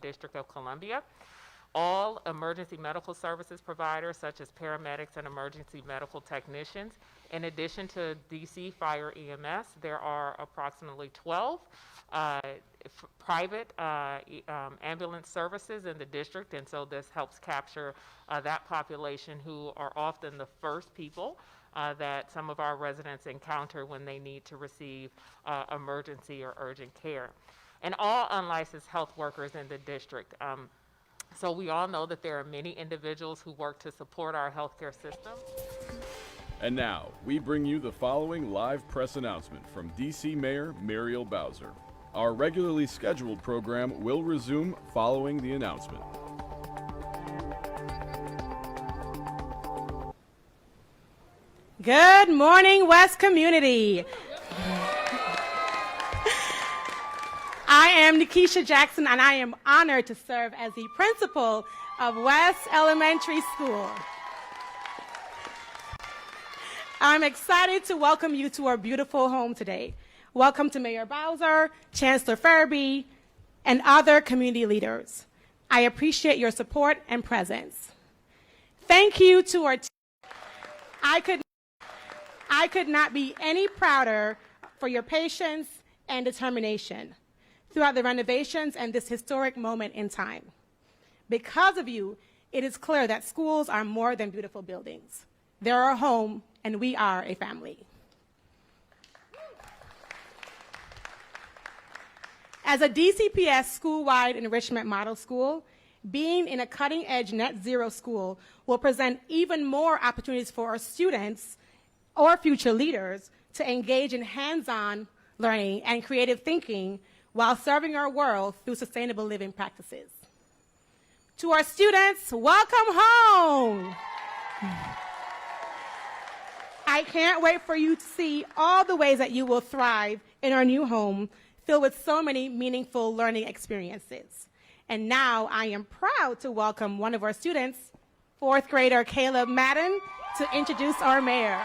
District of Columbia. All emergency medical services providers, such as paramedics and emergency medical technicians. In addition to DC Fire EMS, there are approximately 12 private ambulance services in the district, and so this helps capture that population who are often the first people that some of our residents encounter when they need to receive emergency or urgent care. And all unlicensed health workers in the district. So we all know that there are many individuals who work to support our healthcare system. And now, we bring you the following live press announcement from DC Mayor Muriel Bowser. Our regularly scheduled program will resume following the announcement. Good morning, West community. I am Nikisha Jackson, and I am honored to serve as the principal of West Elementary School. I'm excited to welcome you to our beautiful home today. Welcome to Mayor Bowser, Chancellor Farabee, and other community leaders. I appreciate your support and presence. Thank you to our team. I could not be any prouder for your patience and determination throughout the renovations and this historic moment in time. Because of you, it is clear that schools are more than beautiful buildings. They're our home, and we are a family. As a DCPS school-wide enrichment model school, being in a cutting-edge net zero school will present even more opportunities for our students or future leaders to engage in hands-on learning and creative thinking while serving our world through sustainable living practices. To our students, welcome home. I can't wait for you to see all the ways that you will thrive in our new home, filled with so many meaningful learning experiences. And now I am proud to welcome one of our students, fourth grader Caleb Madden, to introduce our mayor.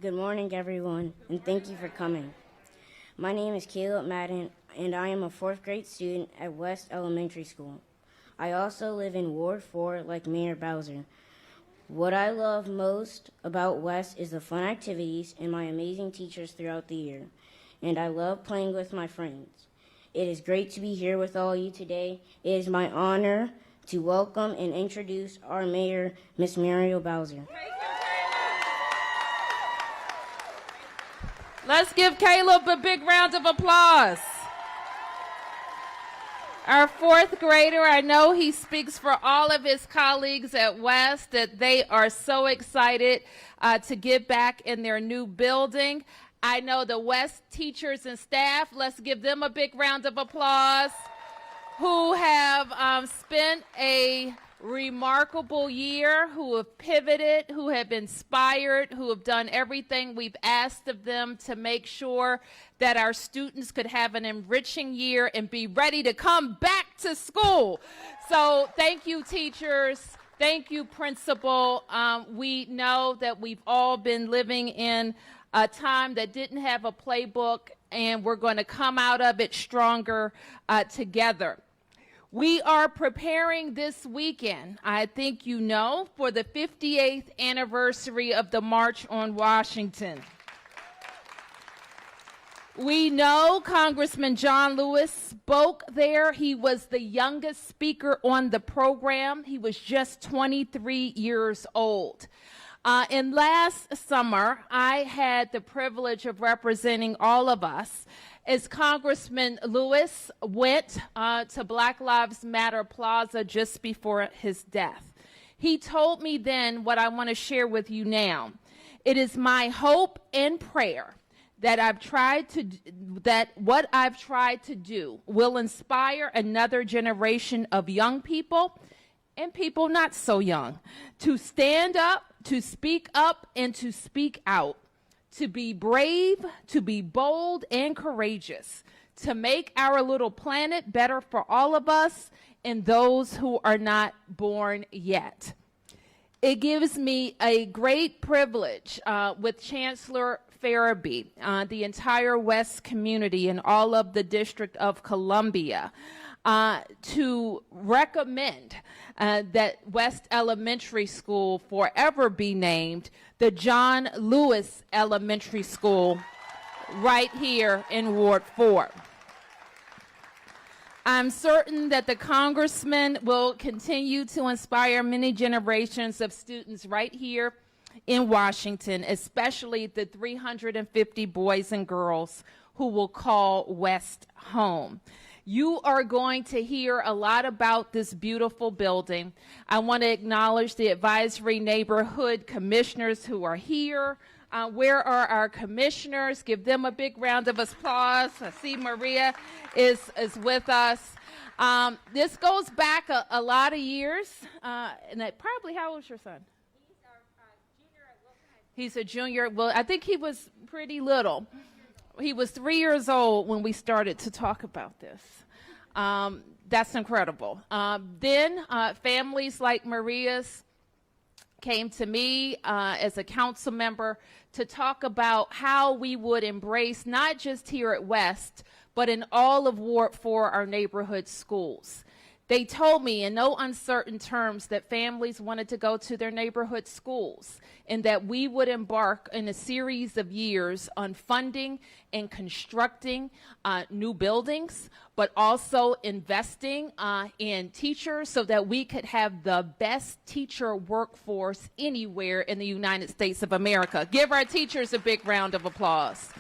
Good morning, everyone, and thank you for coming. My name is Caleb Madden, and I am a fourth grade student at West Elementary School. I also live in Ward 4 like Mayor Bowser. What I love most about West is the fun activities and my amazing teachers throughout the year, and I love playing with my friends. It is great to be here with all you today. It is my honor to welcome and introduce our mayor, Miss Muriel Bowser. Let's give Caleb a big round of applause. Our fourth grader, I know he speaks for all of his colleagues at West that they are so excited to get back in their new building. I know the West teachers and staff, let's give them a big round of applause, who have spent a remarkable year, who have pivoted, who have inspired, who have done everything we've asked of them to make sure that our students could have an enriching year and be ready to come back to school. So thank you, teachers. Thank you, principal. We know that we've all been living in a time that didn't have a playbook, and we're going to come out of it stronger together. We are preparing this weekend, I think you know, for the 58th anniversary of the March on Washington. We know Congressman John Lewis spoke there. He was the youngest speaker on the program. He was just 23 years old. And last summer, I had the privilege of representing all of us as Congressman Lewis went to Black Lives Matter Plaza just before his death. He told me then what I want to share with you now. It is my hope and prayer that what I've tried to do will inspire another generation of young people and people not so young to stand up, to speak up, and to speak out, to be brave, to be bold and courageous, to make our little planet better for all of us and those who are not born yet. It gives me a great privilege with Chancellor Farabee, the entire West community and all of the District of Columbia, to recommend that West Elementary School forever be named the John Lewis Elementary School right here in Ward 4. I'm certain that the Congressman will continue to inspire many generations of students right here in Washington, especially the 350 boys and girls who will call West home. You are going to hear a lot about this beautiful building. I want to acknowledge the advisory neighborhood commissioners who are here. Where are our commissioners? Give them a big round of applause. I see Maria is with us. This goes back a lot of years. And probably, how old is your son? He's our junior at Wilson High School. He's a junior. Well, I think he was pretty little. He was 3 years old when we started to talk about this. That's incredible. Then families like Maria's came to me as a council member to talk about how we would embrace, not just here at West, but in all of Ward 4, our neighborhood schools. They told me in no uncertain terms that families wanted to go to their neighborhood schools and that we would embark in a series of years on funding and constructing new buildings, but also investing in teachers so that we could have the best teacher workforce anywhere in the United States of America. Give our teachers a big round of applause.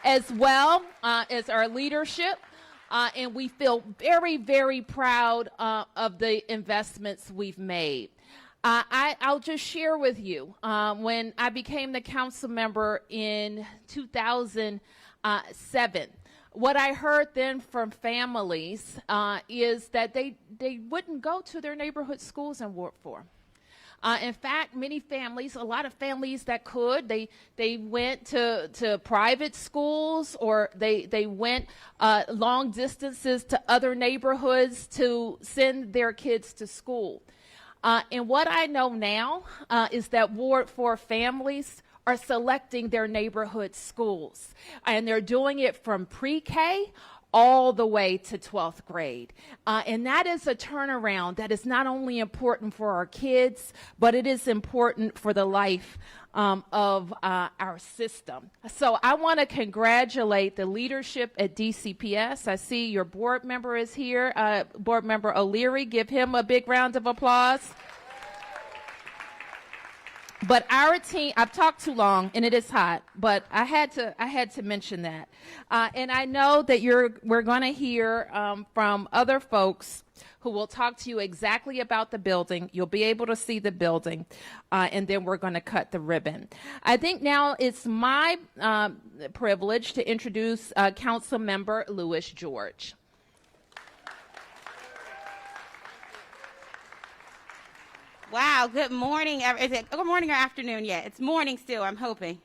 As well as our leadership, and we feel very, very proud of the investments we've made. I'll just share with you, when I became the council member in 2007, what I heard then from families is that they wouldn't go to their neighborhood schools in Ward 4. In fact, many families, a lot of families that could, they went to private schools, or they went long distances to other neighborhoods to send their kids to school. And what I know now is that Ward 4 families are selecting their neighborhood schools, and they're doing it from pre-K all the way to 12th grade. And that is a turnaround that is not only important for our kids, but it is important for the life of our system. So I want to congratulate the leadership at DCPS. I see your board member is here, Board Member O'Leary. Give him a big round of applause. But our team, I've talked too long and it is hot, but I had to mention that. And I know that we're going to hear from other folks who will talk to you exactly about the building. You'll be able to see the building, and then we're going to cut the ribbon. I think now it's my privilege to introduce Council Member Louis George. Wow, good morning. Is it good morning or afternoon yet? It's morning still, I'm hoping.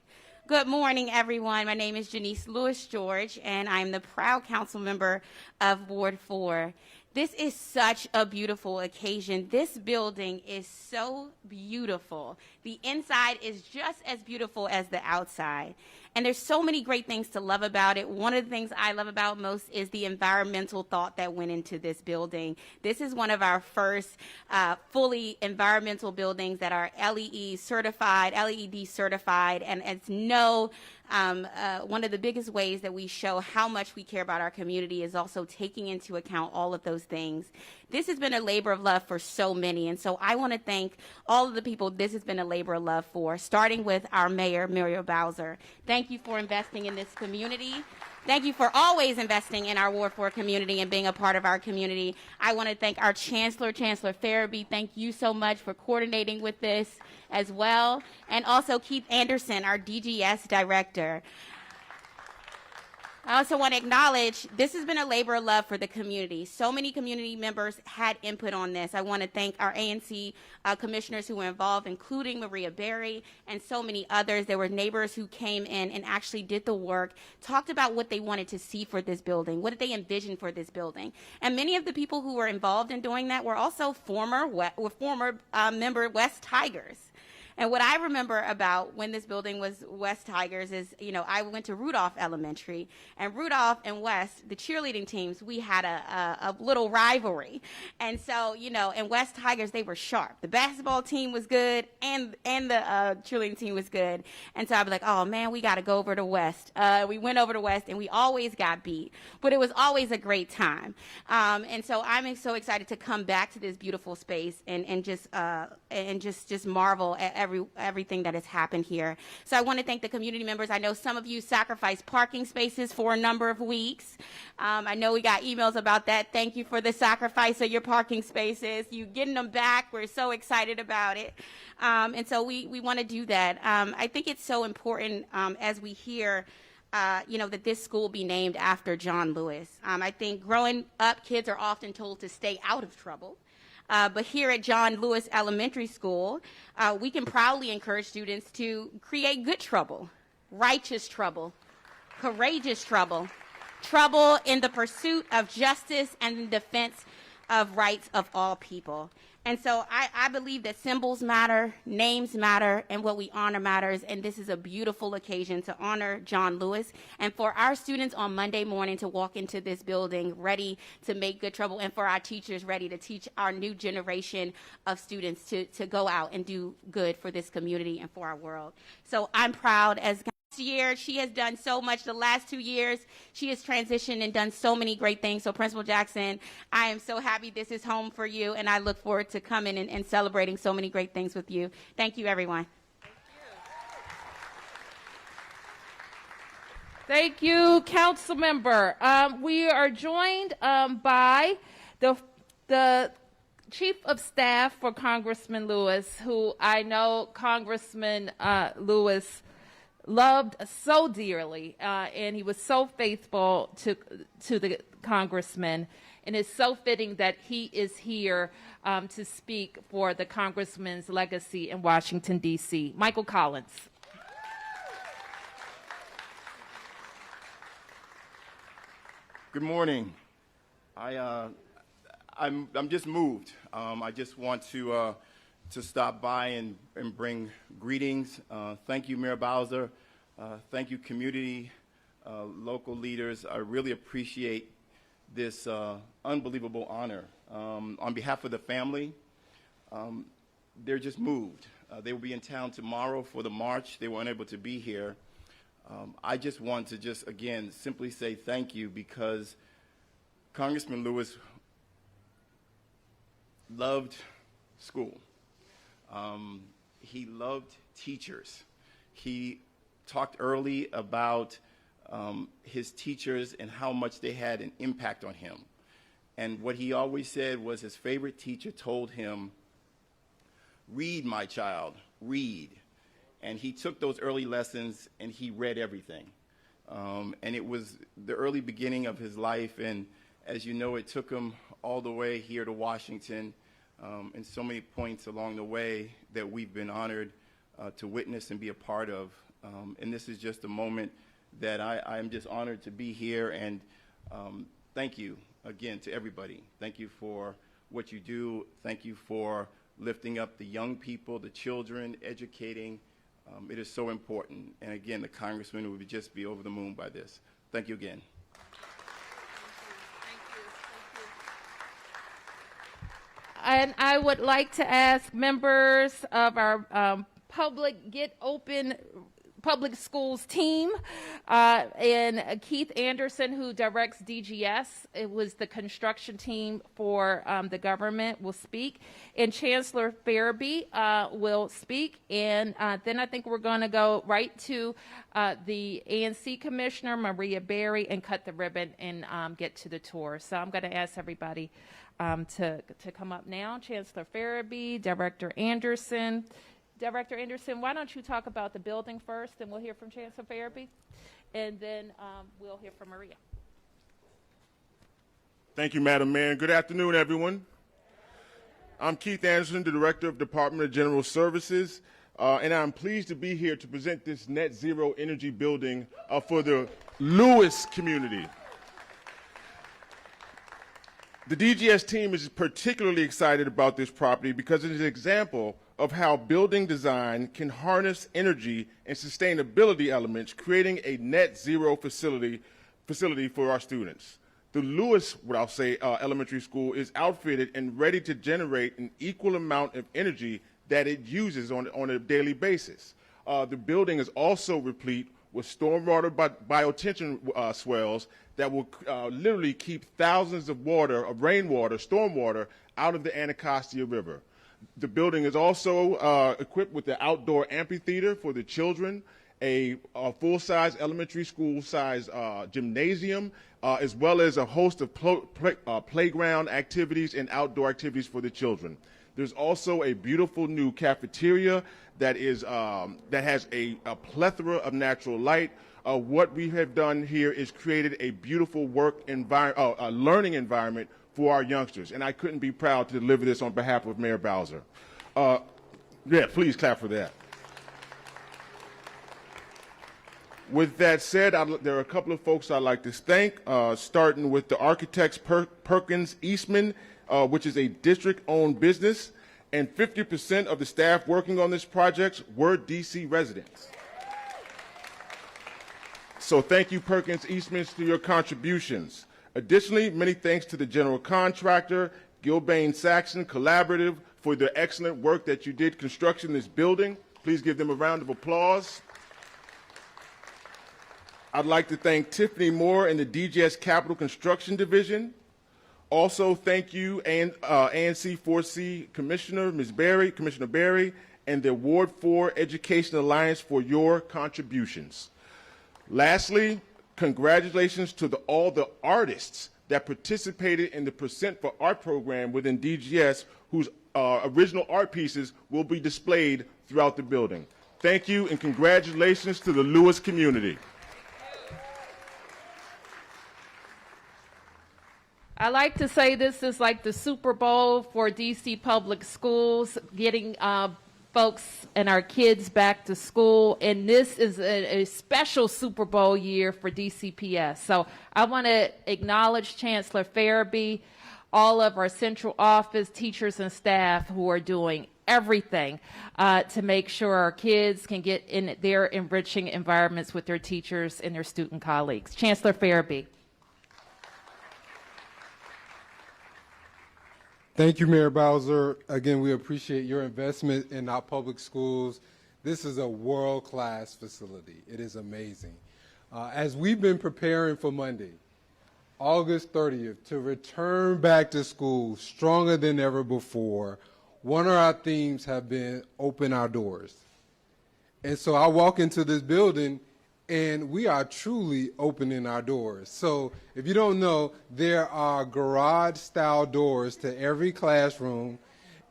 Good morning, everyone. My name is Janice Lewis George, and I'm the proud council member of Ward 4. This is such a beautiful occasion. This building is so beautiful. The inside is just as beautiful as the outside. And there's so many great things to love about it. One of the things I love about most is the environmental thought that went into this building. This is one of our first fully environmental buildings that are LEED certified, and it's one of the biggest ways that we show how much we care about our community is also taking into account all of those things. This has been a labor of love for so many, and so I want to thank all of the people this has been a labor of love for, starting with our mayor, Muriel Bowser. Thank you for investing in this community. Thank you for always investing in our Ward 4 community and being a part of our community. I want to thank our Chancellor Farabee. Thank you so much for coordinating with this as well. And also Keith Anderson, our DGS director. I also want to acknowledge this has been a labor of love for the community. So many community members had input on this. I want to thank our ANC commissioners who were involved, including Maria Berry and so many others. There were neighbors who came in and actually did the work, talked about what they wanted to see for this building, what did they envision for this building. And many of the people who were involved in doing that were also former member West Tigers. And what I remember about when this building was West Tigers is, I went to Rudolph Elementary, and Rudolph and West, the cheerleading teams, we had a little rivalry. And so, in West Tigers, they were sharp. The basketball team was good, and the cheerleading team was good. And so I'd be like, oh, man, we got to go over to West. We went over to West, and we always got beat. But it was always a great time. And so I'm so excited to come back to this beautiful space and just marvel at everything that has happened here. So I want to thank the community members. I know some of you sacrificed parking spaces for a number of weeks. I know we got emails about that. Thank you for the sacrifice of your parking spaces. You getting them back. We're so excited about it. And so we want to do that. I think it's so important as we hear that this school be named after John Lewis. I think growing up, kids are often told to stay out of trouble. But here at John Lewis Elementary School, we can proudly encourage students to create good trouble, righteous trouble, courageous trouble, trouble in the pursuit of justice and the defense of rights of all people. And so I believe that symbols matter, names matter, and what we honor matters. And this is a beautiful occasion to honor John Lewis and for our students on Monday morning to walk into this building ready to make good trouble, and for our teachers ready to teach our new generation of students to go out and do good for this community and for our world. So I'm proud. As year, she has done so much. The last 2 years, she has transitioned and done so many great things. So Principal Jackson, I am so happy this is home for you, and I look forward to coming and celebrating so many great things with you. Thank you, everyone. Thank you, Council Member. We are joined by the Chief of Staff for Congressman Lewis, who I know Congressman Lewis loved so dearly, and he was so faithful to the congressman, and it's so fitting that he is here to speak for the congressman's legacy in Washington, D.C. Michael Collins. Good morning. I'm just moved. I just want to stop by and bring greetings. Thank you, Mayor Bowser. Thank you, community, local leaders. I really appreciate this unbelievable honor. On behalf of the family, they're just moved. They will be in town tomorrow for the march. They weren't able to be here. I just want to again, simply say thank you, because Congressman Lewis loved school. He loved teachers. He talked early about his teachers and how much they had an impact on him. And what he always said was his favorite teacher told him, "Read, my child, read." And he took those early lessons and he read everything. And it was the early beginning of his life. And as you know, it took him all the way here to Washington. And so many points along the way that we've been honored to witness and be a part of. And this is just a moment that I am just honored to be here. And thank you again to everybody. Thank you for what you do. Thank you for lifting up the young people, the children, educating. It is so important. And again, the congressman would just be over the moon by this. Thank you again. And I would like to ask members of our public schools team, and Keith Anderson, who directs DGS. It was the construction team for the government, will speak, and Chancellor Farabee will speak, and then I think we're going to go right to the ANC Commissioner, Maria Berry, and cut the ribbon and get to the tour. So I'm going to ask everybody to come up now. Chancellor Farabee, Director Anderson, Director Anderson, why don't you talk about the building first, and we'll hear from Chancellor Farabee, and then we'll hear from Maria. Thank you, Madam Mayor. Good afternoon, everyone. I'm Keith Anderson, the Director of Department of General Services, and I'm pleased to be here to present this net zero energy building for the Lewis community. The DGS team is particularly excited about this property because it is an example of how building design can harness energy and sustainability elements, creating a net zero facility for our students. The Lewis, what I'll say, elementary school is outfitted and ready to generate an equal amount of energy that it uses on a daily basis. The building is also replete with stormwater biotension swells that will literally keep thousands of rainwater, stormwater, out of the Anacostia River. The building is also equipped with the outdoor amphitheater for the children, a full-size elementary school-size gymnasium, as well as a host of playground activities and outdoor activities for the children. There's also a beautiful new cafeteria that has a plethora of natural light. What we have done here is created a beautiful learning environment for our youngsters, and I couldn't be proud to deliver this on behalf of Mayor Bowser. Yeah, please clap for that. With that said, there are a couple of folks I'd like to thank, starting with the architects Perkins Eastman, which is a district-owned business, and 50% of the staff working on this project were DC residents. So thank you, Perkins Eastman, for your contributions. Additionally, many thanks to the general contractor, Gilbane Saxon Collaborative, for the excellent work that you did constructing this building. Please give them a round of applause. I'd like to thank Tiffany Moore and the DGS Capital Construction Division. Also, thank you, ANC4C Commissioner, Commissioner Berry, and the Ward 4 Education Alliance for your contributions. Lastly, congratulations to all the artists that participated in the Percent for Art program within DGS, whose original art pieces will be displayed throughout the building. Thank you, and congratulations to the Lewis community. I like to say this is like the Super Bowl for DC public schools, getting folks and our kids back to school, and this is a special Super Bowl year for DCPS. So I want to acknowledge Chancellor Farabee, all of our central office teachers and staff who are doing everything to make sure our kids can get in their enriching environments with their teachers and their student colleagues. Chancellor Farabee. Thank you, Mayor Bowser. Again, we appreciate your investment in our public schools. This is a world-class facility. It is amazing. As we've been preparing for Monday, August 30th, to return back to school stronger than ever before, one of our themes have been open our doors. And so I walk into this building and we are truly opening our doors. So if you don't know, there are garage-style doors to every classroom,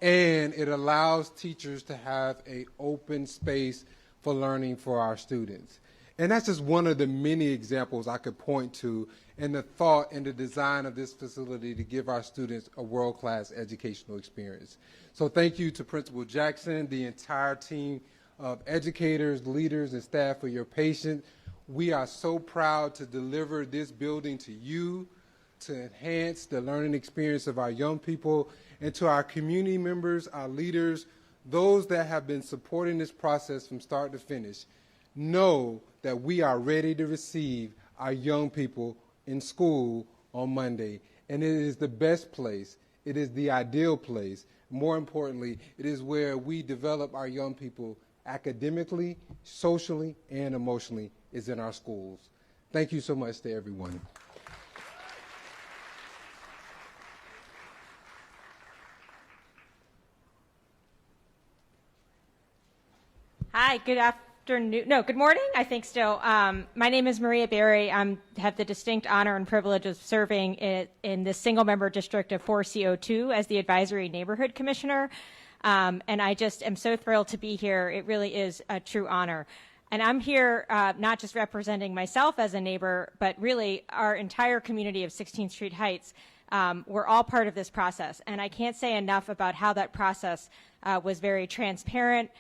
and it allows teachers to have an open space for learning for our students. And that's just one of the many examples I could point to in the thought and the design of this facility to give our students a world-class educational experience. So thank you to Principal Jackson, the entire team of educators, leaders, and staff for your patience. We are so proud to deliver this building to you to enhance the learning experience of our young people, and to our community members, our leaders, those that have been supporting this process from start to finish. Know that we are ready to receive our young people in school on Monday, and it is the best place. It is the ideal place. More importantly, it is where we develop our young people academically, socially, and emotionally, is in our schools. Thank you so much to everyone. Hi, good afternoon. No, good morning, I think still. My name is Maria Berry. I have the distinct honor and privilege of serving in the single-member district of 4CO2 as the Advisory Neighborhood Commissioner. And I just am so thrilled to be here. It really is a true honor. And I'm here not just representing myself as a neighbor, but really our entire community of 16th Street Heights. We're all part of this process. And I can't say enough about how that process was very transparent,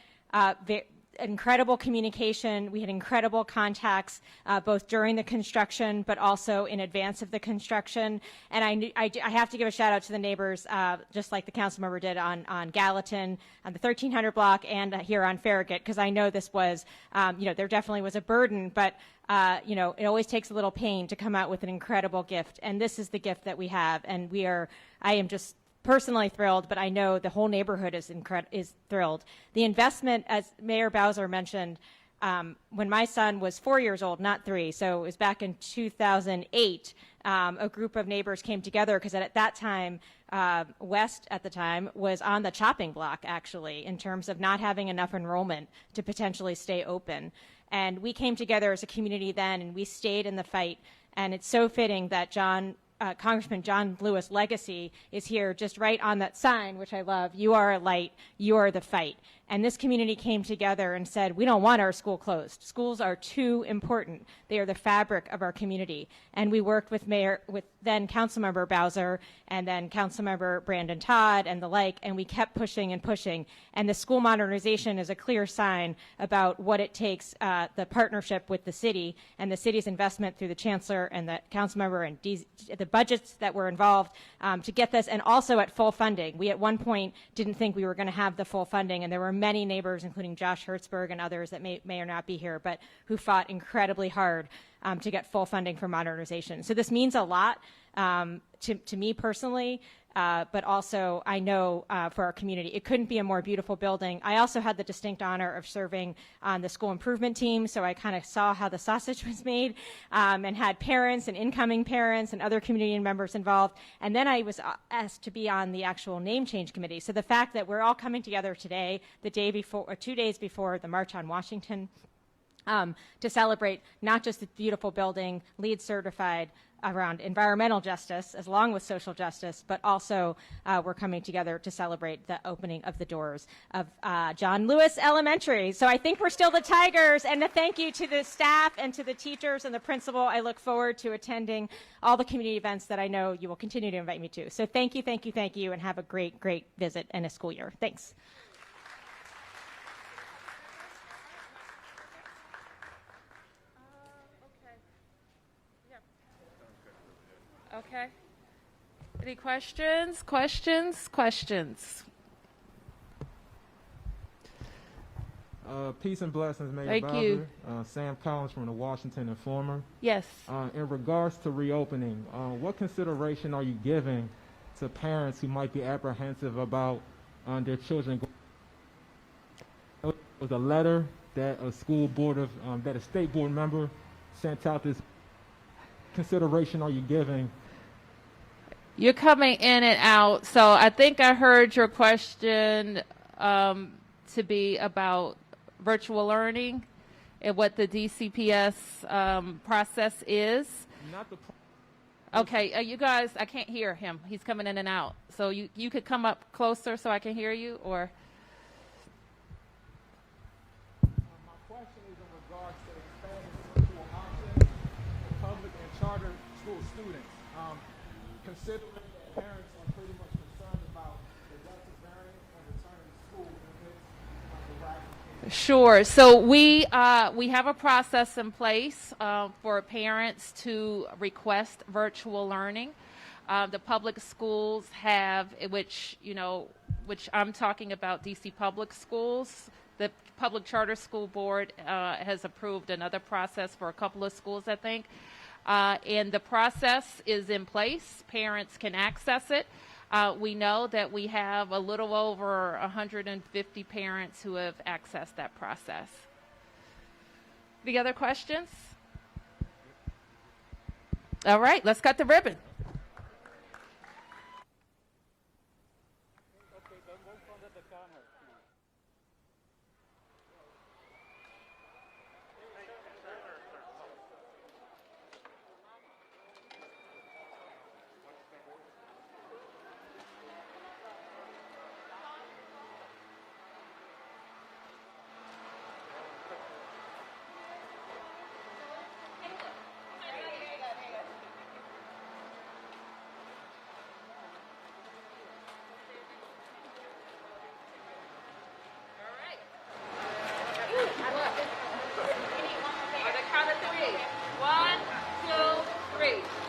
incredible communication. We had incredible contacts both during the construction, but also in advance of the construction. And I have to give a shout out to the neighbors, just like the council member did on Gallatin, on the 1300 block, and here on Farragut, because I know this was, there definitely was a burden, but it always takes a little pain to come out with an incredible gift. And this is the gift that we have. And I am just personally thrilled, but I know the whole neighborhood is thrilled. The investment, as Mayor Bowser mentioned, when my son was 4 years old, not 3, so it was back in 2008, a group of neighbors came together because at that time, West at the time was on the chopping block, actually, in terms of not having enough enrollment to potentially stay open. And we came together as a community then, and we stayed in the fight. And it's so fitting that Congressman John Lewis' legacy is here just right on that sign, which I love. You are a light, you are the fight. And this community came together and said, we don't want our school closed. Schools are too important. They are the fabric of our community. And we worked with then Councilmember Bowser and then Councilmember Brandon Todd and the like, and we kept pushing and pushing. And the school modernization is a clear sign about what it takes, the partnership with the city and the city's investment through the chancellor and the councilmember and the budgets that were involved to get this, and also at full funding. We at one point didn't think we were going to have the full funding, and there were many neighbors, including Josh Hertzberg and others that may or not be here, but who fought incredibly hard to get full funding for modernization. So this means a lot to me personally, but also I know for our community. It couldn't be a more beautiful building. I also had the distinct honor of serving on the school improvement team, so I kind of saw how the sausage was made and had parents and incoming parents and other community members involved. And then I was asked to be on the actual name change committee. So the fact that we're all coming together today, the day before, or 2 days before the March on Washington, to celebrate not just the beautiful building, LEED certified, around environmental justice, as long with social justice, but also we're coming together to celebrate the opening of the doors of John Lewis Elementary. So I think we're still the Tigers, and a thank you to the staff and to the teachers and the principal. I look forward to attending all the community events that I know you will continue to invite me to. So thank you, thank you, thank you, and have a great, great visit and a school year. Thanks. Okay. Any questions? Questions? Peace and blessings, Mayor Thank Bowser. you. Sam Collins from the Washington Informer. Yes. In regards to reopening, what consideration are you giving to parents who might be apprehensive about their children? It was a letter that a that a state board member sent out. This consideration are you giving? You're coming in and out, so I think I heard your question to be about virtual learning and what the DCPS process is. Okay, you guys, I can't hear him. He's coming in and out. So you could come up closer so I can hear you, or? My question is in regards to expanding virtual options for public and charter school students. Considering that parents are pretty much concerned about the Delta variant and returning to school in this Sure. So we have a process in place for parents to request virtual learning. The public schools have, which I'm talking about DC public schools. The Public Charter School Board has approved another process for a couple of schools, I think. And the process is in place. Parents can access it. We know that we have a little over 150 parents who have accessed that process. Any other questions? All right, let's cut the ribbon. On the count of three. 1, 2, 3.